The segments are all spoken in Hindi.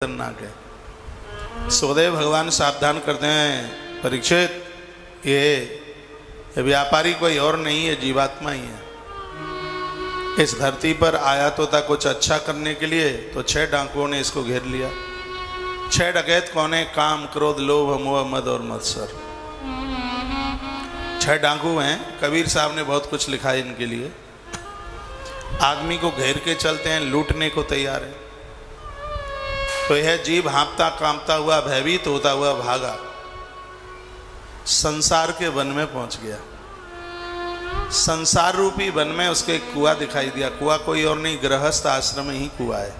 खतरनाक है। सुखदेव भगवान सावधान करते हैं, परीक्षित ये व्यापारी कोई और नहीं है, जीवात्मा ही है। इस धरती पर आया तो था कुछ अच्छा करने के लिए, तो 6 डाकुओं ने इसको घेर लिया। 6 डकैत कौन है? काम, क्रोध, लोभ, मोह, मद और मत्सर। 6 डाकू हैं। कबीर साहब ने बहुत कुछ लिखा है इनके लिए। आदमी को घेर के चलते हैं, लूटने को तैयार है। तो यह जीव हाँफता कांपता हुआ, भयभीत होता हुआ भागा, संसार के वन में पहुंच गया। संसार रूपी वन में उसके एक कुआं दिखाई दिया। कुआं कोई और नहीं, गृहस्थ आश्रम ही कुआं है।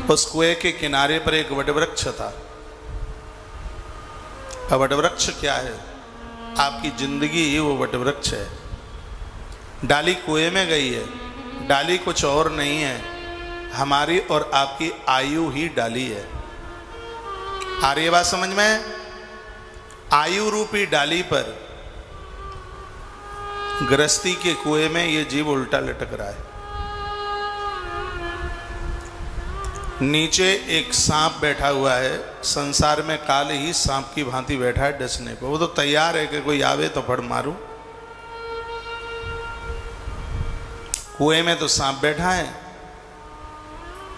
उस कुएं के किनारे पर एक वटवृक्ष था। अब वटवृक्ष क्या है? आपकी जिंदगी ही वो वटवृक्ष है। डाली कुएं में गई है, डाली कुछ और नहीं है, हमारी और आपकी आयु ही डाली है। आ रही है बात समझ में? आयु रूपी डाली पर गृहस्थी के कुएं में ये जीव उल्टा लटक रहा है। नीचे एक सांप बैठा हुआ है। संसार में काल ही सांप की भांति बैठा है डसने को। वो तो तैयार है कि कोई आवे तो फड़ मारूं। कुएं में तो सांप बैठा है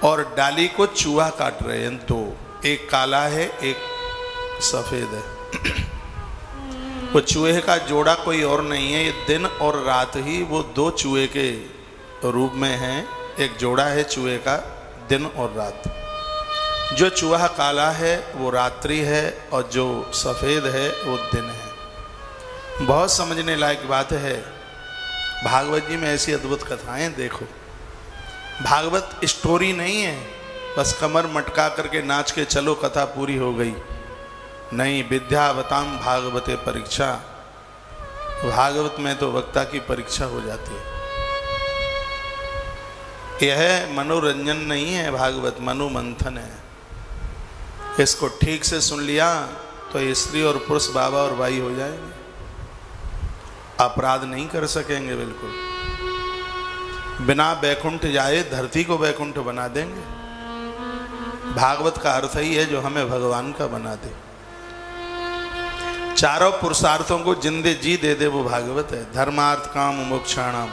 और डाली को चूहा काट रहे हैं। दो, एक काला है, एक सफेद है। वो चूहे का जोड़ा कोई और नहीं है, ये दिन और रात ही वो 2 चूहे के रूप में हैं। एक जोड़ा है चूहे का, दिन और रात। जो चूहा काला है वो रात्रि है और जो सफेद है वो दिन है। बहुत समझने लायक बात है। भागवत जी में ऐसी अद्भुत कथाएं देखो। भागवत स्टोरी नहीं है, बस कमर मटका करके नाच के चलो कथा पूरी हो गई। नहीं, विद्यावताम भागवते परीक्षा। भागवत में तो वक्ता की परीक्षा हो जाती है। यह मनोरंजन नहीं है, भागवत मनोमंथन है। इसको ठीक से सुन लिया तो स्त्री और पुरुष बाबा और भाई हो जाएंगे, अपराध नहीं कर सकेंगे। बिल्कुल बिना बैकुंठ जाए धरती को बैकुंठ बना देंगे। भागवत का अर्थ ही है जो हमें भगवान का बना दे। चारों पुरुषार्थों को जिंदे जी दे दे, वो भागवत है। धर्मार्थ काम मोक्षाणाम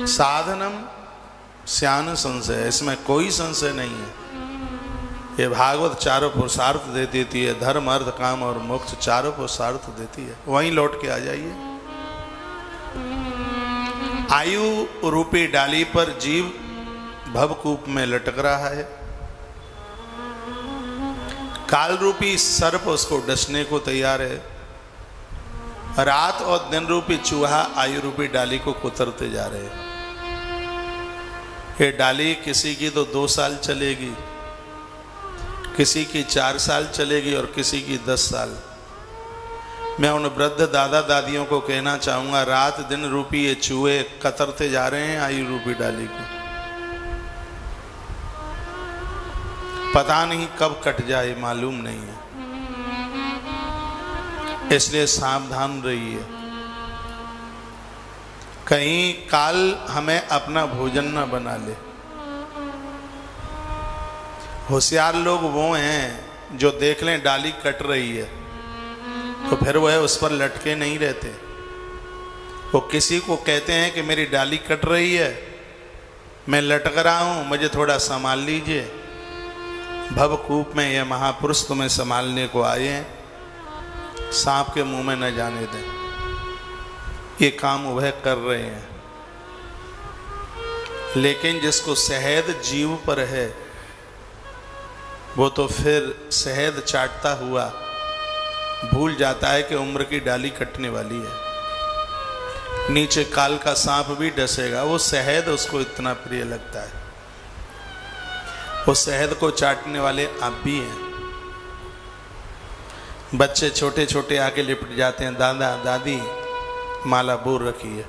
साधनम स्यान संशय। इसमें कोई संशय नहीं है। ये भागवत चारों पुरुषार्थ दे देती है। धर्म, अर्थ, काम और मोक्ष चारों पुरुषार्थ देती है। वहीं लौट के आ जाइए। आयु रूपी डाली पर जीव भवकूप में लटक रहा है। काल रूपी सर्प उसको डसने को तैयार है। रात और दिन रूपी चूहा आयु रूपी डाली को कुतरते जा रहे हैं। ये डाली किसी की तो 2 साल चलेगी, किसी की 4 साल चलेगी और किसी की 10 साल। मैं उन वृद्ध दादा दादियों को कहना चाहूंगा, रात दिन रूपी ये चूहे कतरते जा रहे हैं आयु रूपी डाली को। पता नहीं कब कट जाए, मालूम नहीं है। इसलिए सावधान रहिए, कहीं काल हमें अपना भोजन न बना ले। होशियार लोग वो हैं जो देख लें डाली कट रही है तो फिर वह उस पर लटके नहीं रहते। वो किसी को कहते हैं कि मेरी डाली कट रही है, मैं लटक रहा हूं, मुझे थोड़ा संभाल लीजिए। भवकूप में यह महापुरुष तुम्हें संभालने को आए हैं। सांप के मुंह में न जाने दें। ये काम वह कर रहे हैं। लेकिन जिसको शहद जीव पर है वो तो फिर शहद चाटता हुआ भूल जाता है कि उम्र की डाली कटने वाली है। नीचे काल का सांप भी डसेगा, वो शहद उसको इतना प्रिय लगता है। उस शहद को चाटने वाले आप भी हैं। बच्चे छोटे छोटे आके लिपट जाते हैं, दादा दादी माला बोर रखी है।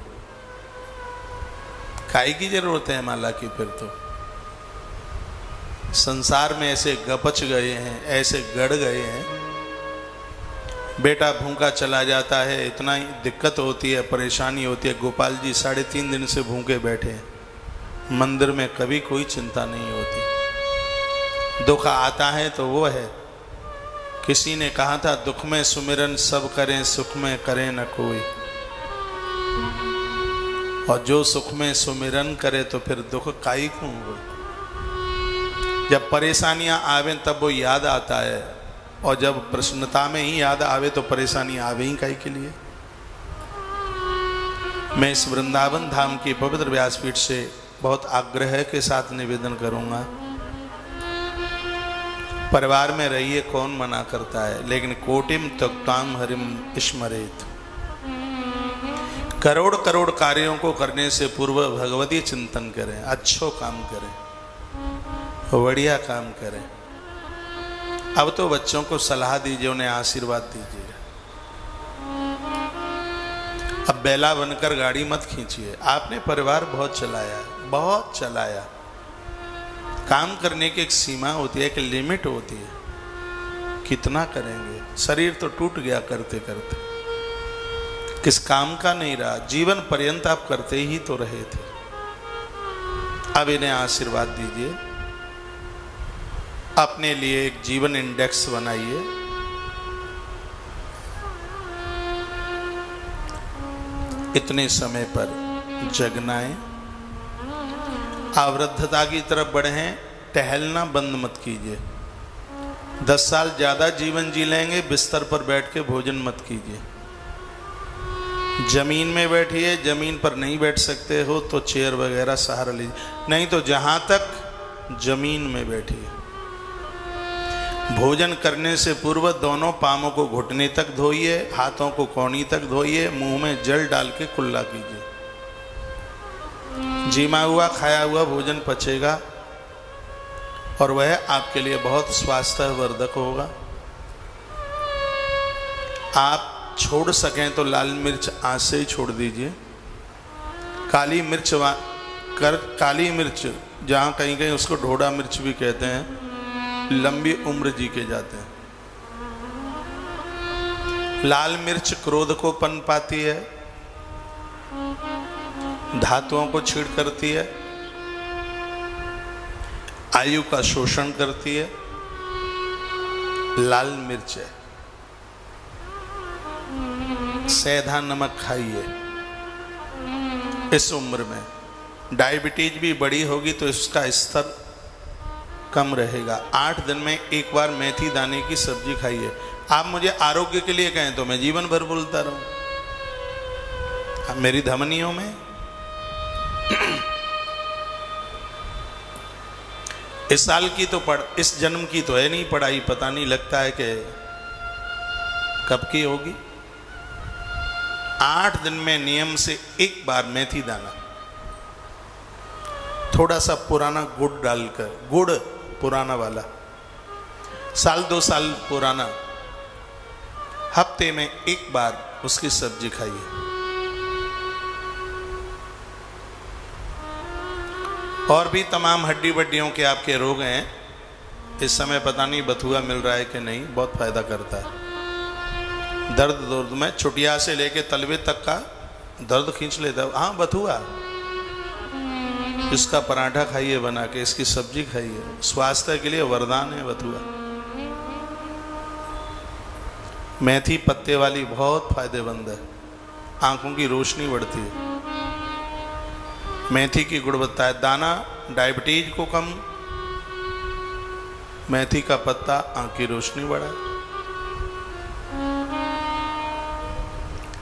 काई की जरूरत है माला की? फिर तो संसार में ऐसे गपच गए हैं, ऐसे गड़ गए हैं। बेटा भूखा चला जाता है, इतना ही दिक्कत होती है, परेशानी होती है। गोपाल जी 3.5 दिन से भूखे बैठे हैं। मंदिर में कभी कोई चिंता नहीं होती। दुख आता है तो वो है, किसी ने कहा था दुख में सुमिरन सब करें, सुख में करें न कोई। और जो सुख में सुमिरन करे तो फिर दुख काई क्यों हो। जब परेशानियां आवे तब वो याद आता है, और जब प्रसन्नता में ही याद आवे तो परेशानी आवे ही काई के लिए। मैं इस वृंदावन धाम की पवित्र व्यासपीठ से बहुत आग्रह के साथ निवेदन करूंगा, परिवार में रहिए, कौन मना करता है, लेकिन कोटिम त्यक्ताम हरिम स्मरेत। करोड़ करोड़ कार्यों को करने से पूर्व भगवती चिंतन करें, अच्छो काम करें, बढ़िया काम करें। अब तो बच्चों को सलाह दीजिए, उन्हें आशीर्वाद दीजिए। अब बैला बनकर गाड़ी मत खींचिए। आपने परिवार बहुत चलाया, बहुत चलाया। काम करने की एक सीमा होती है, एक लिमिट होती है, कितना करेंगे। शरीर तो टूट गया करते करते, किस काम का नहीं रहा। जीवन पर्यंत आप करते ही तो रहे थे। अब इन्हें आशीर्वाद दीजिए, अपने लिए एक जीवन इंडेक्स बनाइए। इतने समय पर जगना है, आवृद्धता की तरफ बढ़ें, टहलना बंद मत कीजिए। 10 साल ज्यादा जीवन जी लेंगे, बिस्तर पर बैठ के भोजन मत कीजिए। जमीन में बैठिए, जमीन पर नहीं बैठ सकते हो तो चेयर वगैरह सहारा लीजिए, नहीं तो जहां तक जमीन में बैठिए। भोजन करने से पूर्व दोनों पामों को घुटने तक धोइए, हाथों को कोहनी तक धोइए, मुंह में जल डाल के कुल्ला कीजिए। जीमा हुआ खाया हुआ भोजन पचेगा और वह आपके लिए बहुत स्वास्थ्यवर्धक होगा। आप छोड़ सकें तो लाल मिर्च आज से ही छोड़ दीजिए। काली मिर्च काली मिर्च जहाँ कहीं कहीं उसको ढोड़ा मिर्च भी कहते हैं, लंबी उम्र जी के जाते हैं। लाल मिर्च क्रोध को पनपाती है, धातुओं को छीड़ करती है, आयु का शोषण करती है। लाल मिर्च है। सेधा नमक खाइए। इस उम्र में डायबिटीज भी बड़ी होगी तो इसका स्तर कम रहेगा। 8 दिन में एक बार मेथी दाने की सब्जी खाइए। आप मुझे आरोग्य के लिए कहें तो मैं जीवन भर बोलता रहूं। मेरी धमनियों में इस साल की तो इस जन्म की तो है नहीं पढ़ाई, पता नहीं लगता है कि कब की होगी। 8 दिन में नियम से एक बार मेथी दाना, थोड़ा सा पुराना गुड़ डालकर, गुड़ पुराना वाला, 1-2 साल पुराना, हफ्ते में एक बार उसकी सब्जी खाइए। और भी तमाम हड्डी बड्डियों के आपके रोग हैं। इस समय पता नहीं बथुआ मिल रहा है कि नहीं, बहुत फायदा करता है। दर्द में छुटिया से लेके तलवे तक का दर्द खींच लेता है। हाँ, बथुआ, इसका पराठा खाइए बना के, इसकी सब्जी खाइए, स्वास्थ्य के लिए वरदान है बथुआ। मेथी पत्ते वाली बहुत फायदेमंद है, आंखों की रोशनी बढ़ती है। मेथी की गुणवत्ता है। दाना डायबिटीज को कम, मेथी का पत्ता आंख की रोशनी बढ़ाए।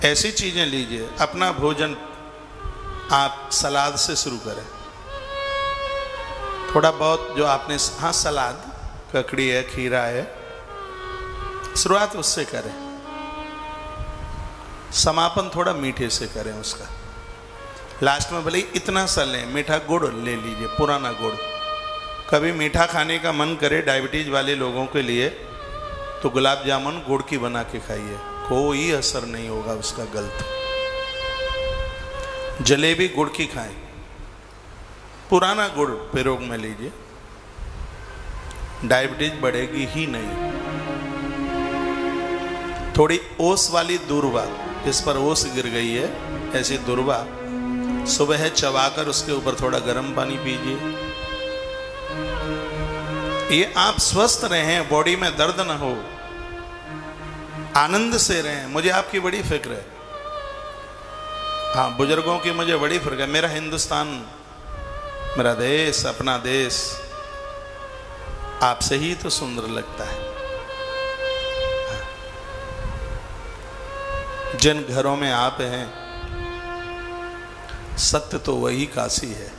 ऐसी चीजें लीजिए। अपना भोजन आप सलाद से शुरू करें। थोड़ा बहुत जो आपने, हाँ सलाद, ककड़ी है, खीरा है, शुरुआत उससे करें। समापन थोड़ा मीठे से करें उसका। लास्ट में भले ही इतना सा लें, मीठा गुड़ ले लीजिए, पुराना गुड़। कभी मीठा खाने का मन करे डायबिटीज वाले लोगों के लिए तो गुलाब जामुन गुड़ की बना के खाइए, कोई असर नहीं होगा उसका गलत। जलेबी गुड़ की खाएं, पुराना गुड़ पेरोग में लीजिए, डायबिटीज बढ़ेगी ही नहीं। थोड़ी ओस वाली दूरवा, जिस पर ओस गिर गई है, ऐसी दूरवा सुबह चबाकर उसके ऊपर थोड़ा गर्म पानी पीजिए। ये आप स्वस्थ रहें, बॉडी में दर्द ना हो, आनंद से रहें। मुझे आपकी बड़ी फिक्र है। हाँ, बुजुर्गों की मुझे बड़ी फिक्र है। मेरा हिंदुस्तान, मेरा देश, अपना देश आपसे ही तो सुंदर लगता है। जिन घरों में आप हैं, सत्य तो वही काशी है।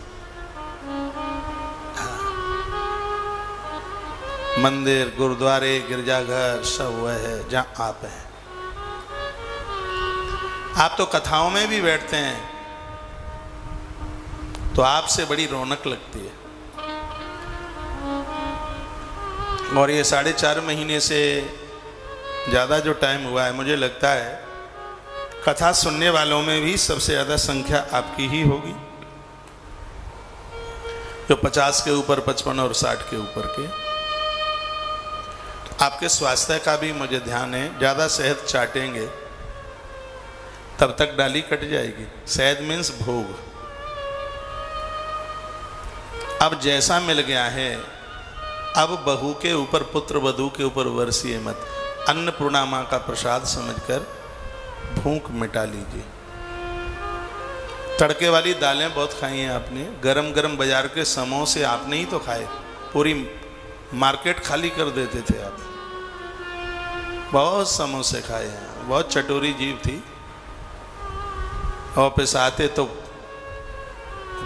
मंदिर, गुरुद्वारे, गिरजाघर सब वह है जहां आप हैं। आप तो कथाओं में भी बैठते हैं तो आपसे बड़ी रौनक लगती है। और ये 4.5 महीने से ज़्यादा जो टाइम हुआ है, मुझे लगता है कथा सुनने वालों में भी सबसे ज़्यादा संख्या आपकी ही होगी, जो 50 के ऊपर, 55 और 60 के ऊपर के। आपके स्वास्थ्य का भी मुझे ध्यान है। ज़्यादा शहद चाटेंगे तब तक डाली कट जाएगी। शहद मीन्स भोग। अब जैसा मिल गया है, अब बहू के ऊपर, पुत्र वधू के ऊपर बरसिए मत। अन्नपूर्णा माँ का प्रसाद समझकर भूख मिटा लीजिए। तड़के वाली दालें बहुत खाई हैं आपने। गरम गरम बाजार के समोसे आपने ही तो खाए, पूरी मार्केट खाली कर देते थे आप। बहुत समोसे खाए हैं, बहुत चटोरी जीव थी। ऑफिस आते तो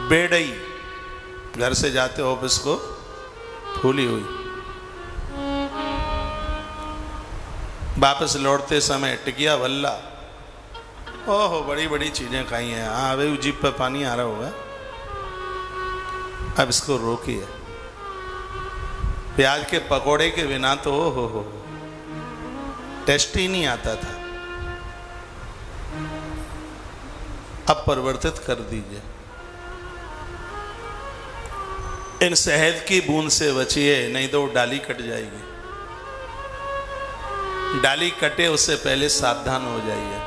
बेड़ई, घर से जाते ऑफिस को फूली हुई, वापस लौटते समय टिकिया भल्ला, ओहो बड़ी बड़ी चीजें खाई हैं। हाँ, अभी जीभ पर पानी आ रहा होगा। अब इसको रोकिए। प्याज के पकोड़े के बिना तो हो टेस्ट ही नहीं आता था। अब परिवर्तित कर दीजिए। इन शहद की बूंद से बचिए, नहीं तो डाली कट जाएगी। डाली कटे उससे पहले सावधान हो जाइए।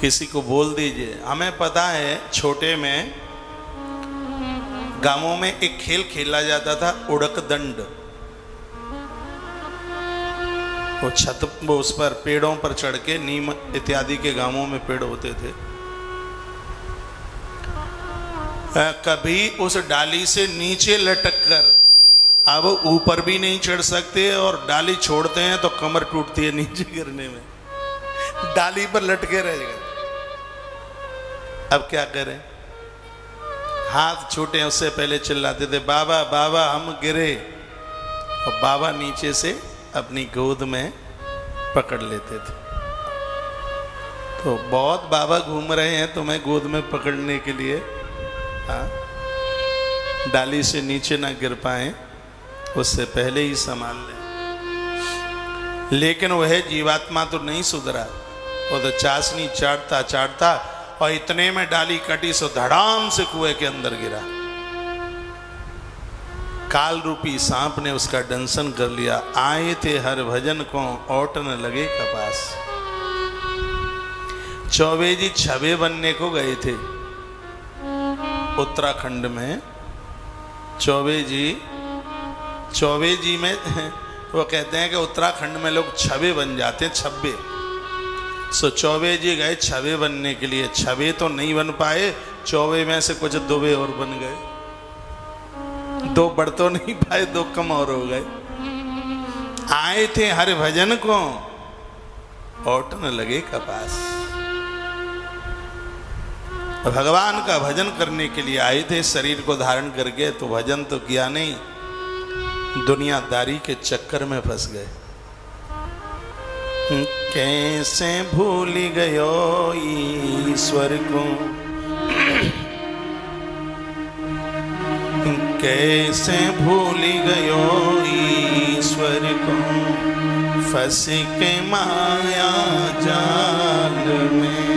किसी को बोल दीजिए। हमें पता है, छोटे में गांवों में एक खेल खेला जाता था, उड़क दंड। वो छत, वो उस पर पेड़ों पर चढ़ के, नीम इत्यादि के गांवों में पेड़ होते थे, कभी उस डाली से नीचे लटक कर, अब ऊपर भी नहीं चढ़ सकते और डाली छोड़ते हैं तो कमर टूटती है नीचे गिरने में। डाली पर लटके रह गए। अब क्या करें? हाथ छूटे उससे पहले चिल्लाते थे, बाबा बाबा हम गिरे, और बाबा नीचे से अपनी गोद में पकड़ लेते थे। तो बहुत बाबा घूम रहे हैं तुम्हें गोद में पकड़ने के लिए। हाँ, डाली से नीचे ना गिर पाए उससे पहले ही संभाल ले। लेकिन वह जीवात्मा तो नहीं सुधरा। वो तो चाशनी चाटता चाटता और इतने में डाली कटी सो धड़ाम से कुएं के अंदर गिरा। काल रूपी सांप ने उसका दंशन कर लिया। आए थे हर भजन को, ओट न लगे कपास। चौबे जी छबे बनने को गए थे उत्तराखंड में। चौबे जी में वो कहते हैं कि उत्तराखंड में लोग छबे बन जाते हैं, छब्बे। सो चौबे जी गए छबे बनने के लिए। छबे तो नहीं बन पाए, चौबे में से कुछ दुबे और बन गए। दो बढ़ तो नहीं पाए, दो कम और हो गए। आए थे हर भजन को, ओट न लगे कपास। भगवान का भजन करने के लिए आए थे, शरीर को धारण करके, तो भजन तो किया नहीं, दुनियादारी के चक्कर में फंस गए। कैसे भूल गयो ईश्वर को, कैसे भूल गयो ईश्वर को, फंस के माया जाल में।